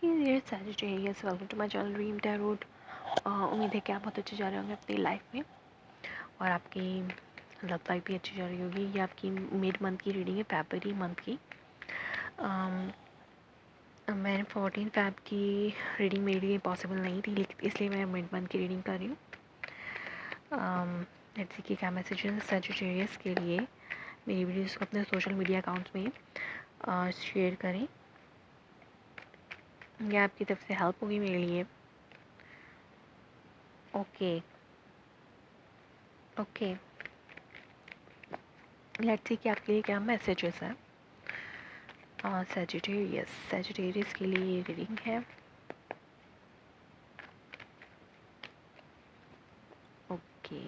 Dear Sagittarius, welcome to my channel dream tarot. उम्मीद है कि आप बहुत अच्छे जा रहे होंगे अपनी लाइफ में और आपकी लव लाइफ भी अच्छी जा रही होगी। ये आपकी मिड मंथ की रीडिंग है, फरवरी मंथ की। मैंने 14 फैब की रीडिंग मेरे लिए पॉसिबल नहीं थी, लेकिन इसलिए मैं मिड मंथ की रीडिंग कर रही हूँ। लेट्स सी कि क्या मैसेजेस सैजिटेरियस के लिए। मेरी वीडियोस को अपने सोशल मीडिया अकाउंट्स में शेयर करें, यह आपकी तरफ से हेल्प होगी मेरे लिए। ओके ओके, लेट्स सी कि आपके लिए क्या मैसेजेस हैं। सैजिटेरियस के लिए ये रीडिंग है। Okay,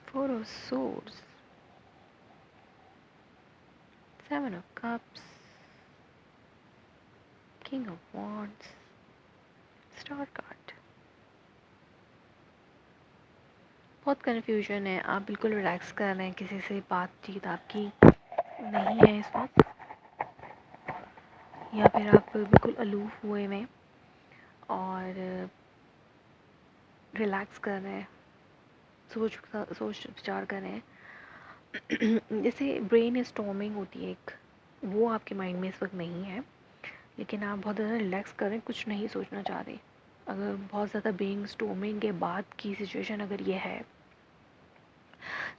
four of swords, seven of cups, king of wands, star card. बहुत कन्फ्यूजन है, आप बिल्कुल रिलैक्स कर रहे हैं, किसी से बातचीत आपकी नहीं है इस वक्त, या फिर आप बिल्कुल अलूफ हुए में और रिलैक्स कर रहे हैं, सोच विचार कर रहे हैं। जैसे ब्रेन स्टॉर्मिंग होती है एक, वो आपके माइंड में इस वक्त नहीं है, लेकिन आप बहुत ज़्यादा रिलैक्स कर रहे हैं, कुछ नहीं सोचना चाह रहे। अगर बहुत ज़्यादा ब्रेन स्टॉर्मिंग के बाद की सिचुएशन अगर ये है,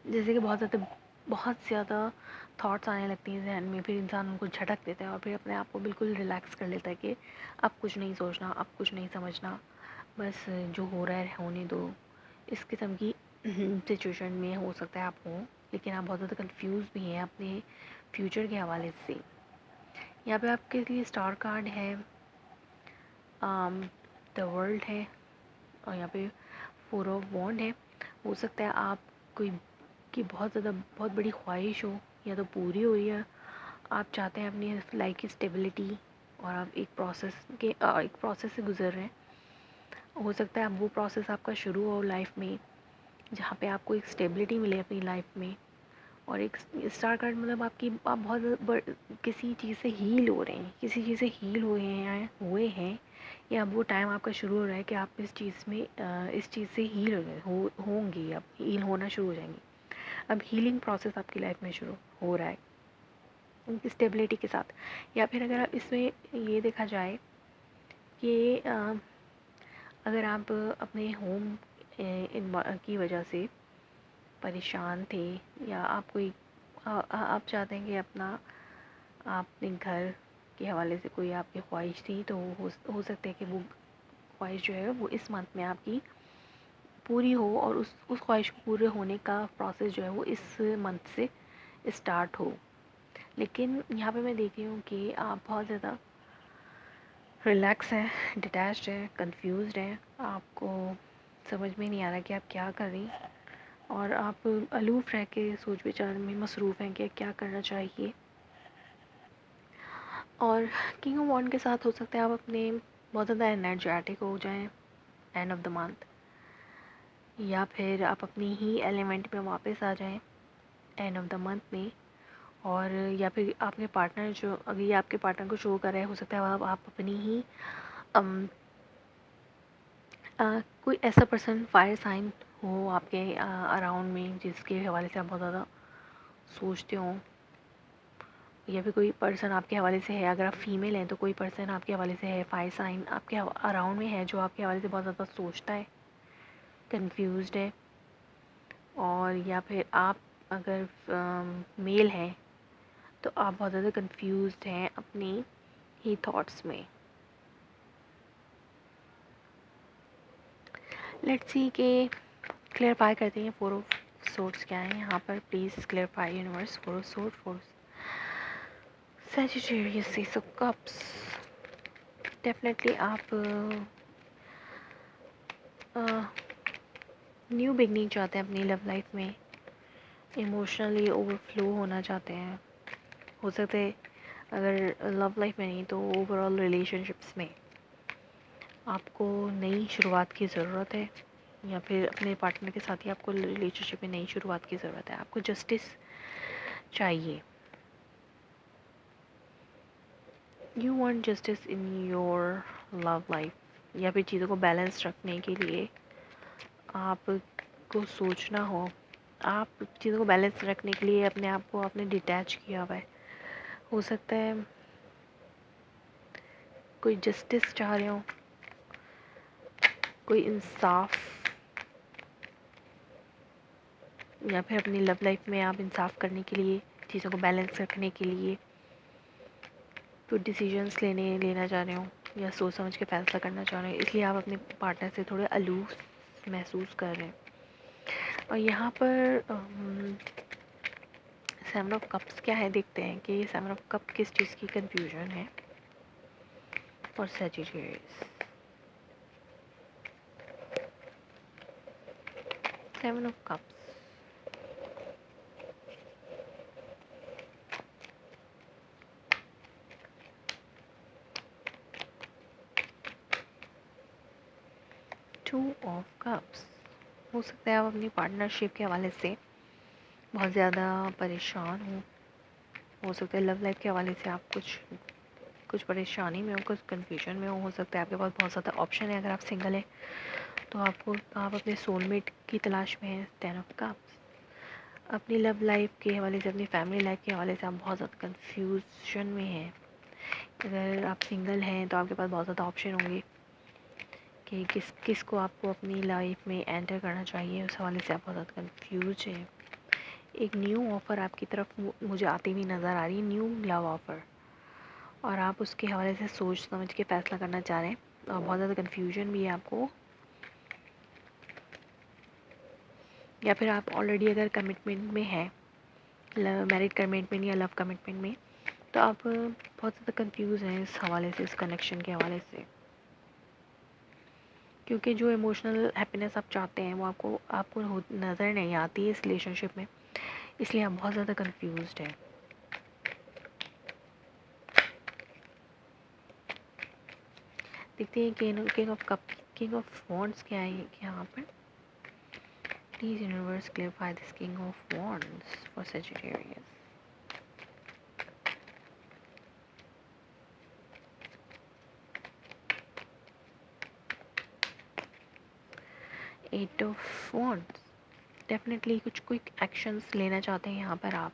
जैसे कि बहुत ज़्यादा थॉट्स आने लगती हैं जहन में, फिर इंसान उनको झटक देता है और फिर अपने आप को बिल्कुल रिलैक्स कर लेता है कि अब कुछ नहीं सोचना, अब कुछ नहीं समझना, बस जो हो रहा है होने दो। इस किस्म की सिचुएशन में हो सकता है आप हो, लेकिन आप बहुत ज़्यादा कंफ्यूज भी हैं अपने फ्यूचर के हवाले से। यहाँ पे आपके लिए स्टार कार्ड है, द वर्ल्ड है, और यहाँ पे फोर ऑफ वॉन्ड है। हो सकता है आप कोई की बहुत बड़ी ख्वाहिश हो, या तो पूरी हो, या आप चाहते हैं अपनी लाइफ की स्टेबिलिटी, और आप एक प्रोसेस से गुजर रहे हैं। हो सकता है अब वो प्रोसेस आपका शुरू हो लाइफ में, जहाँ पे आपको एक स्टेबिलिटी मिले अपनी लाइफ में। और एक स्टार कार्ड मतलब आप किसी चीज़ से हील हो रहे हैं, किसी चीज़ से हील हुए हैं, या अब वो टाइम आपका शुरू हो रहा है कि आप इस चीज़ से हील होंगी, अब हील होना शुरू हो जाएंगी। अब हीलिंग प्रोसेस आपकी लाइफ में शुरू हो रहा है स्टेबिलिटी के साथ। या फिर अगर आप इसमें ये देखा जाए कि अगर आप अपने होम की वजह से परेशान थे, या आप चाहते हैं कि अपने घर के हवाले से कोई आपकी ख्वाहिश थी, तो हो सकता है कि वो ख्वाहिश जो है वो इस मंथ में आपकी पूरी हो, और उस ख्वाहिश को पूरे होने का प्रोसेस जो है वो इस मंथ से स्टार्ट हो। लेकिन यहाँ पे मैं देख रही हूँ कि आप बहुत ज़्यादा रिलैक्स हैं, डिटैच्ड हैं, कंफ्यूज्ड हैं, आपको समझ में नहीं आ रहा कि आप क्या कर रही, और आप अलूफ रह के सोच विचार में मसरूफ़ हैं कि क्या करना चाहिए। और किंग ऑफ वॉन्ड के साथ हो सकता है आप अपने बहुत ज़्यादा एनर्जेटिक हो जाएं एंड ऑफ द मंथ, या फिर आप अपनी ही एलिमेंट में वापस आ जाएं एंड ऑफ द मंथ में। और या फिर आपके पार्टनर जो, अगर ये आपके पार्टनर को शो कर रहा है, हो सकता है आप अपनी ही कोई ऐसा पर्सन फायर साइन हो आपके अराउंड में, जिसके हवाले से आप बहुत ज़्यादा सोचते हो, या फिर कोई पर्सन आपके हवाले से है, अगर आप फीमेल हैं तो कोई पर्सन आपके हवाले से है, फायर साइन आपके अराउंड में है, जो आपके हवाले से बहुत ज़्यादा सोचता है, कंफ्यूज्ड है। और या फिर आप अगर मेल हैं तो आप बहुत ज़्यादा कंफ्यूज्ड हैं अपनी ही थॉट्स में। लेट्स सी के क्लियरफाई करते हैं फोर ऑफ सोर्ड्स क्या है यहाँ पर। Please clarify universe, four of sword, four Sagittarius, S of cups. Definitely आप न्यू बिगनिंग चाहते हैं अपनी लव लाइफ में, इमोशनली ओवरफ्लो होना चाहते हैं। हो सकता है अगर लव लाइफ में नहीं तो ओवरऑल रिलेशनशिप्स में आपको नई शुरुआत की ज़रूरत है। या फिर अपने पार्टनर के साथ ही आपको रिलेशनशिप में नई शुरुआत की ज़रूरत है। आपको जस्टिस चाहिए। You want justice in your love life, या फिर चीज़ों को बैलेंस रखने के लिए आपको सोचना आप चीज़ों को बैलेंस रखने के लिए अपने आप को आपने डिटैच किया हुआ है। हो सकता है कोई जस्टिस चाह रहे हो, कोई इंसाफ, या फिर अपनी लव लाइफ में आप इंसाफ करने के लिए, चीज़ों को बैलेंस रखने के लिए कुछ डिसीजंस लेना चाह रहे हो, या सोच समझ के फ़ैसला करना चाह रहे हो, इसलिए आप अपने पार्टनर से थोड़े अलूफ महसूस कर रहे हैं। और यहाँ पर 7 ऑफ कप्स क्या है, देखते हैं कि 7 ऑफ कप किस चीज़ की कंफ्यूजन है for Sagittarius. 7 of cups, two of cups. हो सकता है आप अपनी पार्टनरशिप के हवाले से बहुत ज़्यादा परेशान हो सकता है लव लाइफ के हवाले से आप कुछ परेशानी में हो, कुछ कन्फ्यूजन में हो सकता है आपके पास बहुत ज़्यादा ऑप्शन है। अगर आप सिंगल हैं तो आप अपने सोलमेट की तलाश में हैं। 10 ऑफ कप्स, अपनी लव लाइफ के हवाले से, अपनी फैमिली लाइफ के हवाले से आप बहुत ज़्यादा कन्फ्यूजन में हैं। अगर आप सिंगल हैं तो आपके पास बहुत ज़्यादा ऑप्शन होंगे कि किस को आपको अपनी लाइफ में एंटर करना चाहिए, उस हवाले से आप बहुत ज़्यादा कन्फ्यूज हैं। एक न्यू ऑफ़र आपकी तरफ मुझे आती हुई नज़र आ रही है, न्यू लव ऑफ़र, और आप उसके हवाले से सोच समझ के फ़ैसला करना चाह रहे हैं और बहुत ज़्यादा कन्फ्यूजन भी है आपको। या फिर आप ऑलरेडी अगर कमिटमेंट में हैं, मैरिड कमिटमेंट या लव कमिटमेंट में, तो आप बहुत ज़्यादा कंफ्यूज हैं इस हवाले से, इस कनेक्शन के हवाले से, क्योंकि जो इमोशनल हैप्पीनेस आप चाहते हैं वो आपको नज़र नहीं आती है इस रिलेशनशिप में, इसलिए आप बहुत ज़्यादा कंफ्यूज्ड हैं। देखते हैं किंग ऑफ वॉन्ड्स क्या है यहाँ पर। Please universe clarify this king of wands for Sagittarius. Eight of wands, definitely कुछ क्विक एक्शंस लेना चाहते हैं यहाँ पर आप।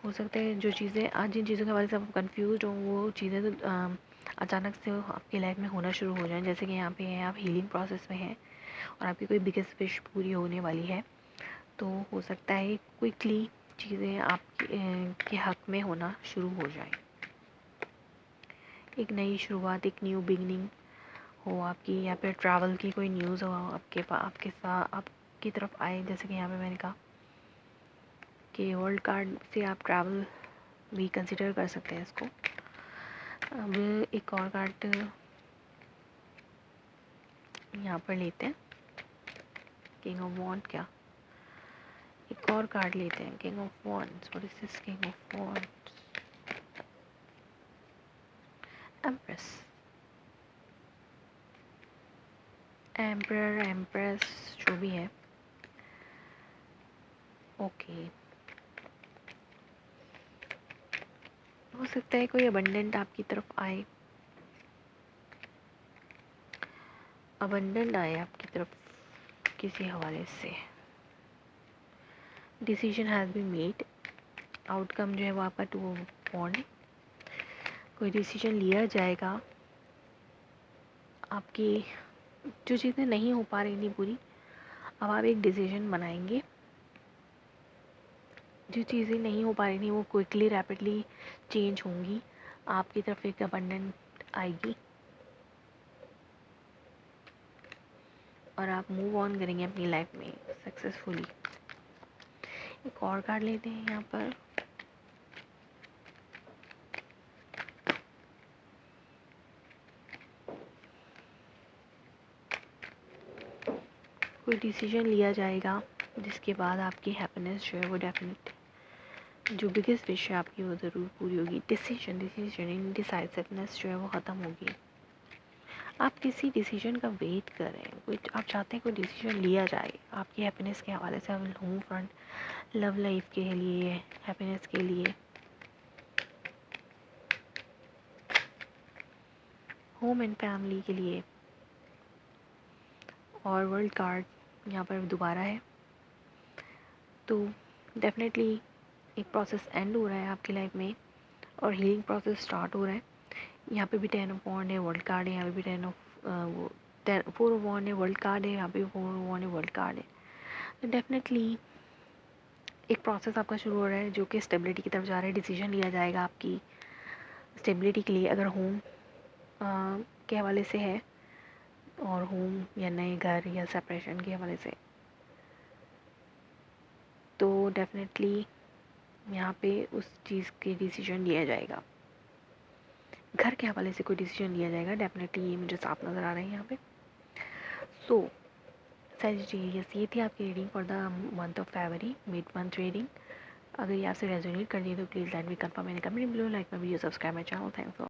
हो सकता है जो चीज़ें आज जिन चीज़ों के बारे से आप कंफ्यूज हो, वो चीज़ें तो अचानक से आपकी लाइफ में होना शुरू हो जाएं। जैसे कि यहाँ पे हैं आप हीलिंग प्रोसेस में हैं और आपकी कोई बिगेस्ट विश पूरी होने वाली है, तो हो सकता है क्विकली चीज़ें आपके के हक़ में होना शुरू हो जाए। एक नई शुरुआत, एक न्यू बिगनिंग हो आपकी, या फिर ट्रैवल की कोई न्यूज़ हो आपके साथ आपकी तरफ आए। जैसे कि यहाँ पे मैंने कहा कि वर्ल्ड कार्ड से आप ट्रैवल भी कंसिडर कर सकते हैं इसको। अब एक और कार्ड यहाँ पर लेते हैं, किंग ऑफ वॉन्ड। क्या एक और कार्ड लेते हैं, king of wands. What is this king of wands? Empress, emperor, empress, जो भी है। ओके, हो सकता है कोई अबंडेंट आपकी तरफ आए, अबंडेंट आए आपकी तरफ किसी हवाले से। Decision has been made, outcome जो है वो आपका 2 ऑफ वॉन्ड है। कोई डिसीजन लिया जाएगा, आपकी जो चीज़ें नहीं हो पा रही थी पूरी, अब आप एक डिसीजन बनाएंगे। जो चीज़ें नहीं हो पा रही थी वो क्विकली रैपिडली चेंज होंगी, आपकी तरफ एक अबंडेंट आएगी और आप मूव ऑन करेंगे अपनी लाइफ में सक्सेसफुली। एक और कार्ड लेते हैं यहाँ पर, कोई डिसीजन लिया जाएगा जिसके बाद आपकी हैप्पीनेस जो है वो डेफिनेट, जो बिगेस्ट विश है आपकी वो ज़रूर पूरी होगी। डिसीजन, इंडिसाइसिवनेस जो है वो ख़त्म होगी। आप किसी डिसीजन का वेट कर रहे हैं, कुछ आप चाहते हैं कोई डिसीजन लिया जाए आपकी हैप्पीनेस के हवाले से, होम फ्रंट, लव लाइफ के लिए, हैप्पीनेस के लिए, होम एंड फैमिली के लिए। और वर्ल्ड कार्ड यहाँ पर दोबारा है, तो डेफिनेटली एक प्रोसेस एंड हो रहा है आपकी लाइफ में और हीलिंग प्रोसेस स्टार्ट हो रहा है। यहाँ पे भी 10 ऑफ वॉन्ड है, वर्ल्ड कार्ड है, यहाँ पे भी 10 ऑफ वो 4 ऑफ वॉन्ड है, वर्ल्ड कार्ड है, यहाँ पे भी 4 ऑफ वॉन्ड है, वर्ल्ड कार्ड है। तो डेफिनेटली एक प्रोसेस आपका शुरू हो रहा है जो कि स्टेबिलिटी की तरफ जा रहा है। डिसीजन लिया जाएगा आपकी स्टेबिलिटी के लिए, अगर होम के हवाले से है, और होम या नए घर या सेपरेशन के हवाले से, तो डेफिनेटली यहाँ पे उस चीज़ के डिसीजन लिया जाएगा। घर के हवाले से कोई डिसीजन लिया जाएगा, डेफिनेटली ये मुझे साफ नज़र आ रहा है यहाँ पे। सो सैजिटेरियस, ये थी आपकी reading for the month of February, mid month reading. अगर ये आपसे रेजोनेट कर दिए तो please let me confirm in comment below, like my video, subscribe my channel. Thanks for